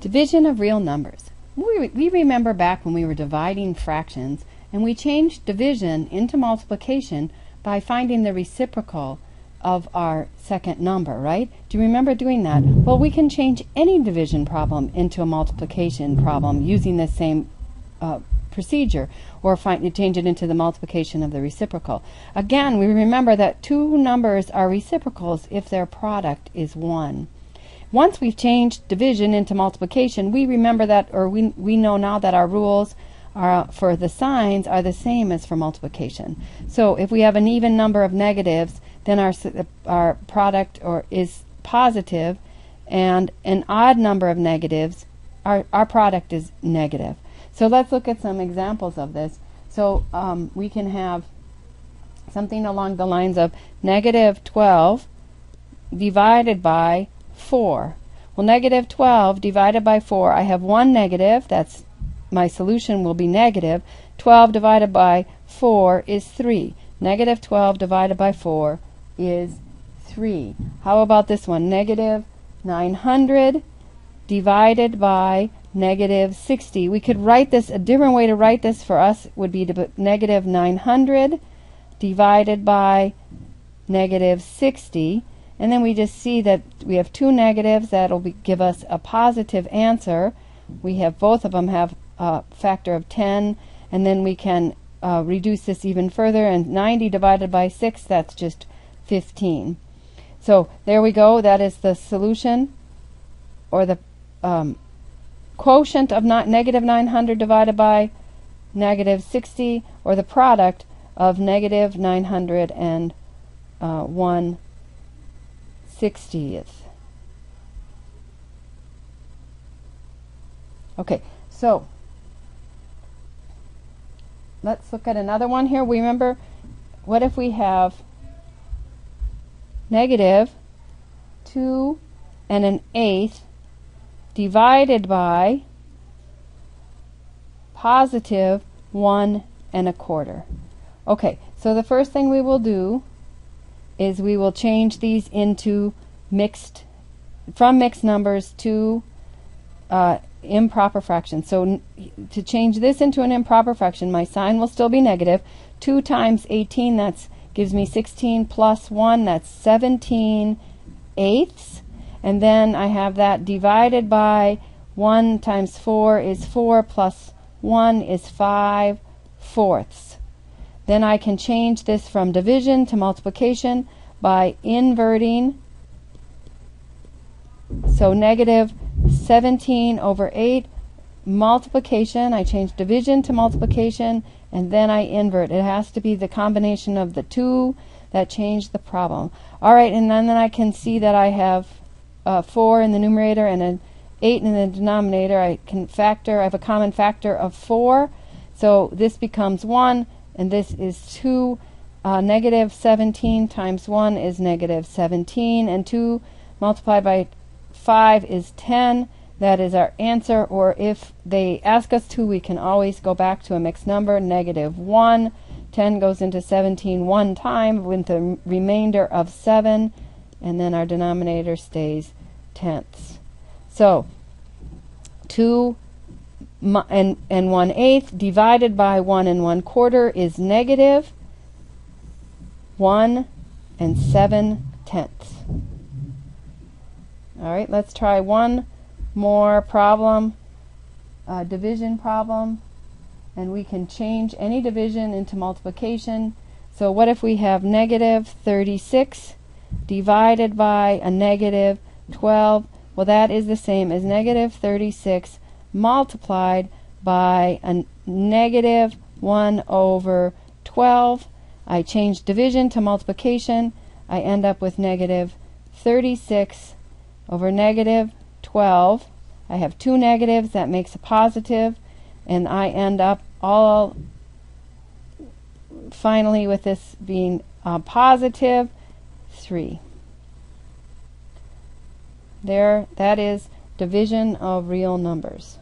Division of real numbers. We remember back when we were dividing fractions and we changed division into multiplication by finding the reciprocal of our second number, right? Do you remember doing that? Well, we can change any division problem into a multiplication problem using the same procedure, or change it into the multiplication of the reciprocal. Again, we remember that two numbers are reciprocals if their product is 1. Once we've changed division into multiplication, we remember that, or we know now that our rules are, for the signs are the same as for multiplication. So if we have an even number of negatives, then our product is positive, and an odd number of negatives, our product is negative. So let's look at some examples of this. So we can have something along the lines of negative 12 divided by 4. Well, negative 12 divided by 4, I have one negative. That's my solution will be negative. 12 divided by 4 is 3. Negative 12 divided by 4 is 3. How about this one? Negative 900 divided by negative 60. We could write this, a different way to write this for us would be to put negative 900 divided by negative 60. And then we just see that we have two negatives. That'll give us a positive answer. We have both of them have a factor of 10, and then we can reduce this even further, and 90 divided by 6, that's just 15. So there we go. That is the solution, or the quotient of negative 900 divided by negative 60, or the product of negative 900 and 1/60th. Okay, so let's look at another one here. We remember, what if we have negative 2 1/8 divided by positive 1 1/4? Okay, so the first thing we will do is we will change these into from mixed numbers to improper fractions. So to change this into an improper fraction, my sign will still be negative. 2 times 18, that gives me 16 plus 1, that's 17/8. And then I have that divided by 1 times 4 is 4, plus 1 is 5/4. Then I can change this from division to multiplication by inverting. So negative 17/8 multiplication, I change division to multiplication, and then I invert. It has to be the combination of the two that change the problem. All right, and then I can see that I have 4 in the numerator and an 8 in the denominator. I have a common factor of 4. So this becomes 1, and this is 2. Negative 17 times 1 is negative 17, and 2 multiplied by 5 is 10. That is our answer. Or if they ask us to, we can always go back to a mixed number, negative 1. 10 goes into 17 one time with the remainder of 7, and then our denominator stays tenths. So 2 and 1/8 divided by 1 1/4 is negative 1 7/10. All right, let's try one more problem, division problem, and we can change any division into multiplication. So what if we have negative 36 divided by a negative 12? Well, that is the same as negative 36 multiplied by a negative 1/12. I change division to multiplication. I end up with negative 36 over negative 12. I have two negatives, that makes a positive, and I end up all finally with this being positive 3. There, that is division of real numbers.